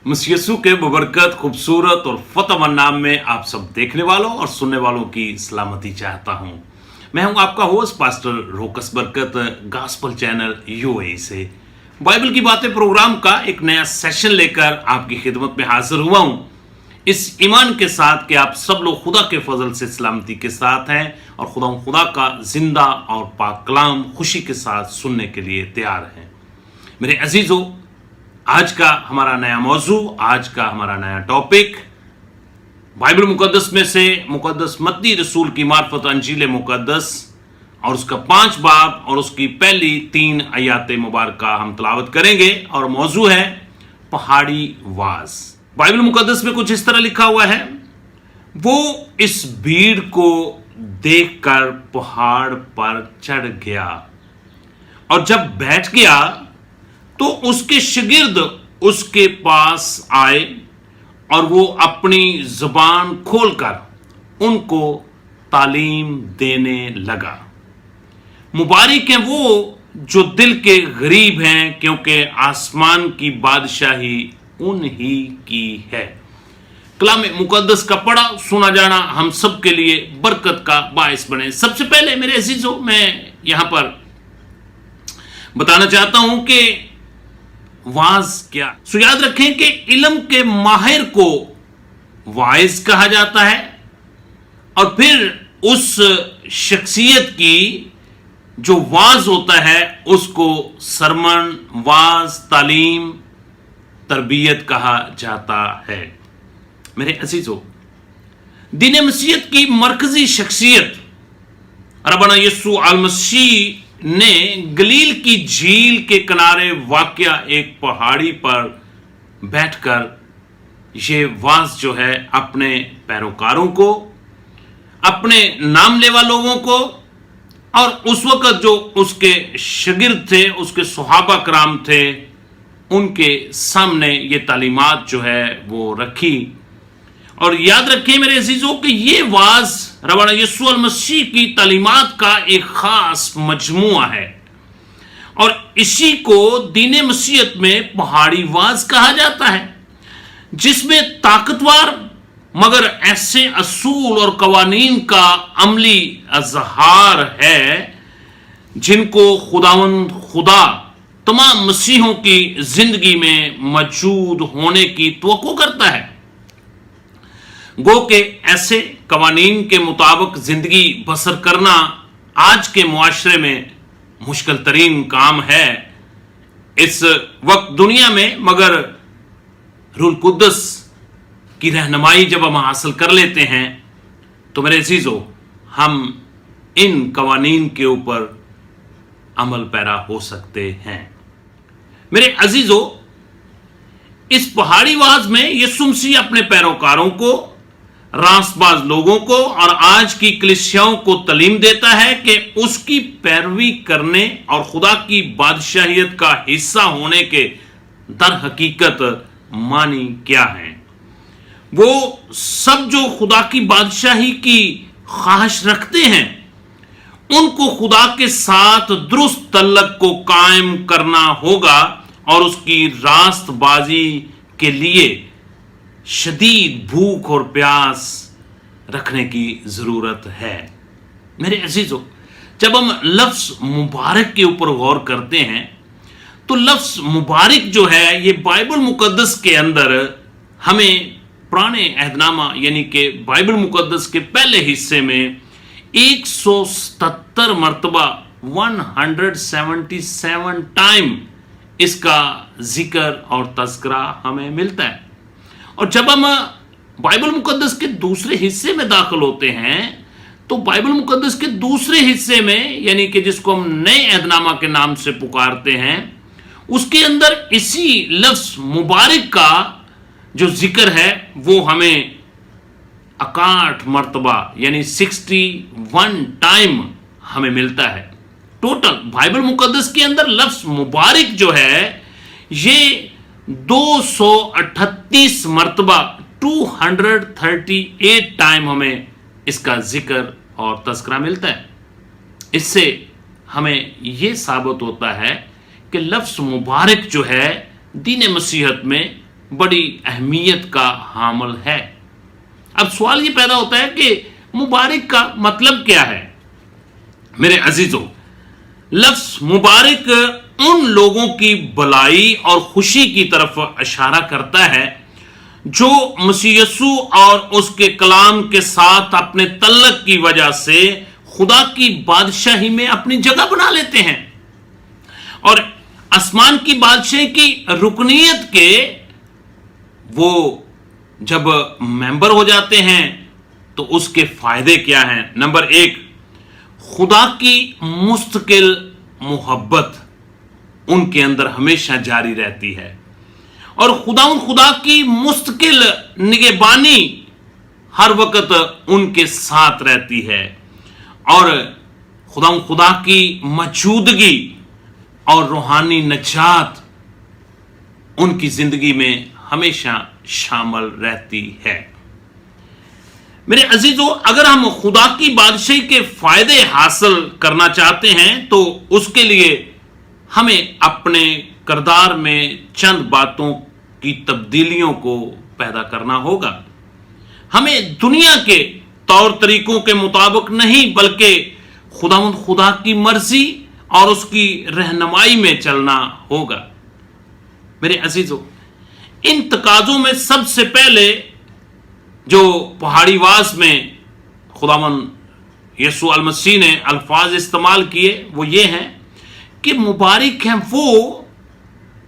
मसीह यीशु के बबरकत खूबसूरत और फतेहमंद नाम में आप सब देखने वालों और सुनने वालों की सलामती चाहता हूं। मैं हूं आपका होस्ट पास्टर रोकस बरकत, गॉस्पेल चैनल यूएई से बाइबल की बातें प्रोग्राम का एक नया सेशन लेकर आपकी खिदमत में हाजिर हुआ हूं, इस ईमान के साथ कि आप सब लोग खुदा के फजल से सलामती के साथ हैं और खुदा का जिंदा और पाक कलाम खुशी के साथ सुनने के लिए तैयार हैं। मेरे अजीजों, आज का हमारा नया मौजू, आज का हमारा नया टॉपिक बाइबल मुकद्दस में से मुकद्दस मत्ती रसूल की मार्फत अंजील मुकद्दस और उसका 5 बाब और उसकी पहली 3 आयाते मुबारका हम तलावत करेंगे और मौजू है पहाड़ी वाज। बाइबल मुकद्दस में कुछ इस तरह लिखा हुआ है, वो इस भीड़ को देखकर पहाड़ पर चढ़ गया और जब बैठ गया तो उसके शागिर्द उसके पास आए और वो अपनी जुबान खोलकर उनको तालीम देने लगा। मुबारक हैं वो जो दिल के गरीब हैं, क्योंकि आसमान की बादशाही उन्हीं की है। कलाम मुकद्दस का पढ़ा सुना जाना हम सब के लिए बरकत का बायस बने। सबसे पहले मेरे अजीजों, मैं यहां पर बताना चाहता हूं कि वाज क्या। सो याद रखें कि इल्म के माहिर को वाइज कहा जाता है और फिर उस शख्सियत की जो वाज होता है उसको सरमन, वाज, तालीम, तरबियत कहा जाता है। मेरे अजीजों, दीन मसीहत की मरकजी शख्सियत रब्बाना यीशु अल मसीह ने गलील की झील के किनारे वाक़या एक पहाड़ी पर बैठकर ये वाज जो है अपने पैरोकारों को, अपने नाम लेवा लोगों को और उस वक्त जो उसके शागिर्द थे, उसके सहाबा कराम थे, उनके सामने ये तालीमात जो है वो रखी। और याद रखें मेरे अजीजों कि ये वाज रब्बाना यीशु अल मसीह की तालीमात का एक खास मजमुआ है और इसी को दीन मसीहत में पहाड़ी वाज कहा जाता है, जिसमें ताकतवर मगर ऐसे असूल और कवानीन का अमली अजहार है जिनको खुदावंद खुदा तमाम मसीहों की जिंदगी में मौजूद होने की तवक्को करता है। गो के ऐसे कवानीन के मुताबिक जिंदगी बसर करना आज के मुआशरे में मुश्किल तरीन काम है इस वक्त दुनिया में, मगर रूल कुद्दस की रहनुमाई जब हम हासिल कर लेते हैं तो मेरे अजीजों, हम इन कवानीन के ऊपर अमल पैरा हो सकते हैं। मेरे अजीजों, इस पहाड़ी वाज में यीशु मसीह अपने पैरोकारों को, रास्तबाज लोगों को और आज की कलीसियाओं को तालीम देता है कि उसकी पैरवी करने और खुदा की बादशाहियत का हिस्सा होने के दर हकीकत मानी क्या है। वो सब जो खुदा की बादशाही की ख्वाहिश रखते हैं उनको खुदा के साथ दुरुस्त तल्लक को कायम करना होगा और उसकी रास्तबाजी के लिए शदीद भूख और प्यास रखने की जरूरत है। मेरे अजीजों, जब हम लफ्ज मुबारक के ऊपर गौर करते हैं तो लफ्ज मुबारक जो है ये बाइबल मुकद्दस के अंदर हमें पुराने अहदनामा यानी कि बाइबल मुकद्दस के पहले हिस्से में 177 मरतबा 177 टाइम इसका जिक्र और तज़किरा हमें मिलता है। और जब हम बाइबल मुकद्दस के दूसरे हिस्से में दाखिल होते हैं तो बाइबल मुकद्दस के दूसरे हिस्से में यानी कि जिसको हम नए अहदनामा के नाम से पुकारते हैं, उसके अंदर इसी लफ्ज मुबारक का जो जिक्र है वो हमें 61 मरतबा यानी 61 टाइम हमें मिलता है। टोटल बाइबल मुकद्दस के अंदर लफ्ज मुबारक जो है ये 238 मरतबा 238 टाइम हमें इसका जिक्र और तज़किरा मिलता है। इससे हमें यह साबित होता है कि लफ्ज मुबारक जो है दीन मसीहत में बड़ी अहमियत का हामिल है। अब सवाल ये पैदा होता है कि मुबारक का मतलब क्या है। मेरे अजीजों, लफ्ज मुबारक उन लोगों की भलाई और खुशी की तरफ इशारा करता है जो मसीह यीशु और उसके कलाम के साथ अपने तल्लक की वजह से खुदा की बादशाही में अपनी जगह बना लेते हैं और आसमान की बादशाही की रुकनीयत के वो जब मेंबर हो जाते हैं तो उसके फायदे क्या हैं। नंबर 1, खुदा की मुस्तकिल मोहब्बत उनके अंदर हमेशा जारी रहती है और खुदा की मुस्तकिल निगहबानी हर वक्त उनके साथ रहती है और खुदा की मौजूदगी और रूहानी नजात उनकी जिंदगी में हमेशा शामिल रहती है। मेरे अजीजों, अगर हम खुदा की बादशाही के फायदे हासिल करना चाहते हैं तो उसके लिए हमें अपने किरदार में चंद बातों की तब्दीलियों को पैदा करना होगा। हमें दुनिया के तौर तरीकों के मुताबिक नहीं बल्कि खुदा की मर्जी और उसकी रहनुमाई में चलना होगा। मेरे अजीजों, इन तकाजों में सबसे पहले जो पहाड़ीवास में खुदावंद यीशु अल मसीह ने अल्फाज इस्तेमाल किए वो ये हैं कि मुबारक हैं वो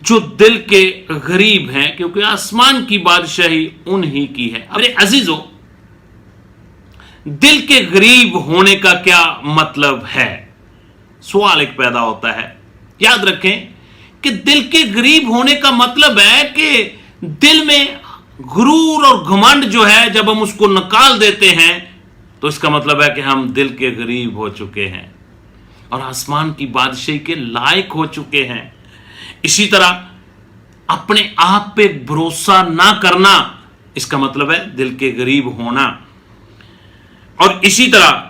जो दिल के गरीब हैं क्योंकि आसमान की बादशाही उन्हीं की है। अरे अजीजों, दिल के गरीब होने का क्या मतलब है, सवाल एक पैदा होता है। याद रखें कि दिल के गरीब होने का मतलब है कि दिल में गुरूर और घमंड जो है जब हम उसको निकाल देते हैं तो इसका मतलब है कि हम दिल के गरीब हो चुके हैं और आसमान की बादशाही के लायक हो चुके हैं। इसी तरह अपने आप पे भरोसा ना करना, इसका मतलब है दिल के गरीब होना। और इसी तरह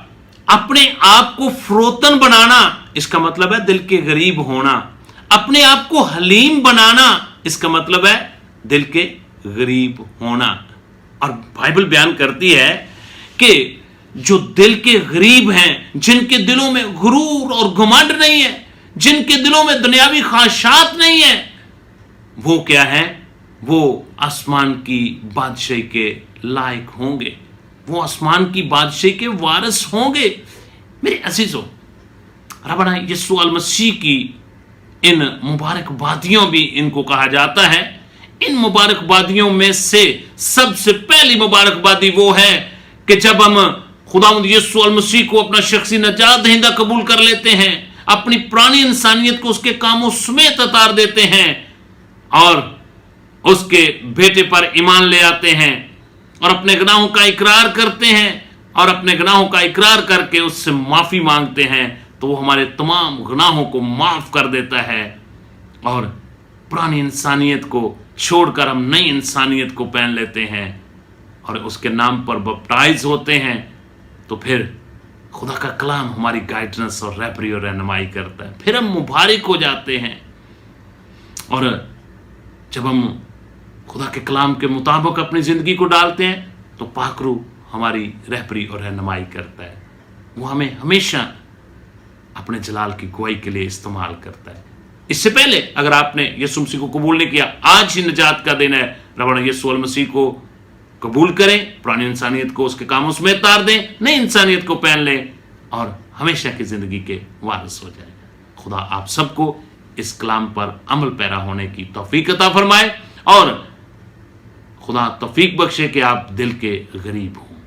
अपने आप को फरोतन बनाना, इसका मतलब है दिल के गरीब होना। अपने आप को हलीम बनाना, इसका मतलब है दिल के गरीब होना। और बाइबल बयान करती है कि जो दिल के गरीब हैं, जिनके दिलों में गुरूर और घमंड नहीं है, जिनके दिलों में दुनियावी ख्वाहिशात नहीं है, वो क्या है, वो आसमान की बादशाही के लायक होंगे, वो आसमान की बादशाही के वारिस होंगे। मेरे अजीजों, रब्बना यीशु अल मसीह की इन मुबारकबादियों भी इनको कहा जाता है। इन मुबारकबादियों में से सबसे पहली मुबारकबादी वो है कि जब हम खुदावंद यीशु अल मसीह को अपना शख्सी नजात दहिंदा कबूल कर लेते हैं, अपनी पुरानी इंसानियत को उसके कामों समेत उतार देते हैं और उसके बेटे पर ईमान ले आते हैं और अपने गुनाहों का इकरार करते हैं और अपने गुनाहों का इकरार करके उससे माफी मांगते हैं, तो वो हमारे तमाम गुनाहों को माफ कर देता है और पुरानी इंसानियत को छोड़कर हम नई इंसानियत को पहन लेते हैं और उसके नाम पर बपटाइज होते हैं। तो फिर खुदा का कलाम हमारी गाइडेंस और रहबरी और रहनुमाई करता है। फिर हम मुबारक हो जाते हैं और जब हम खुदा के कलाम के मुताबिक अपनी जिंदगी को डालते हैं तो पाकरू हमारी रहबरी और रहनुमाई करता है। वो हमें हमेशा अपने जलाल की गवाही के लिए इस्तेमाल करता है। इससे पहले अगर आपने यीशु मसीह को कबूल नहीं किया, आज ही निजात का दिन है। रब्बना यीशु अल मसीह को कबूल करें, पुरानी इंसानियत को उसके कामों समेत तार दें, नई इंसानियत को पहन लें और हमेशा की जिंदगी के वारिस हो जाए। खुदा आप सबको इस कलाम पर अमल पैरा होने की तौफीक अता फरमाए और खुदा तौफीक बख्शे कि आप दिल के गरीब हों।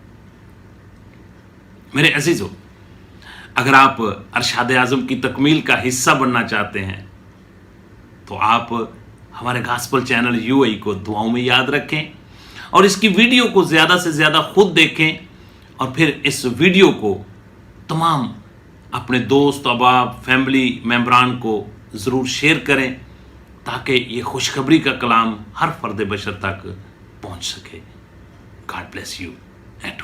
मेरे अजीजों, अगर आप अरशाद आज़म की तकमील का हिस्सा बनना चाहते हैं तो आप हमारे गॉस्पेल चैनल यूएई को दुआओं में याद रखें और इसकी वीडियो को ज़्यादा से ज़्यादा खुद देखें और फिर इस वीडियो को तमाम अपने दोस्त अहबाब फैमिली मेम्बरान को ज़रूर शेयर करें ताकि ये खुशखबरी का कलाम हर फर्द बशर तक पहुंच सके। God bless you and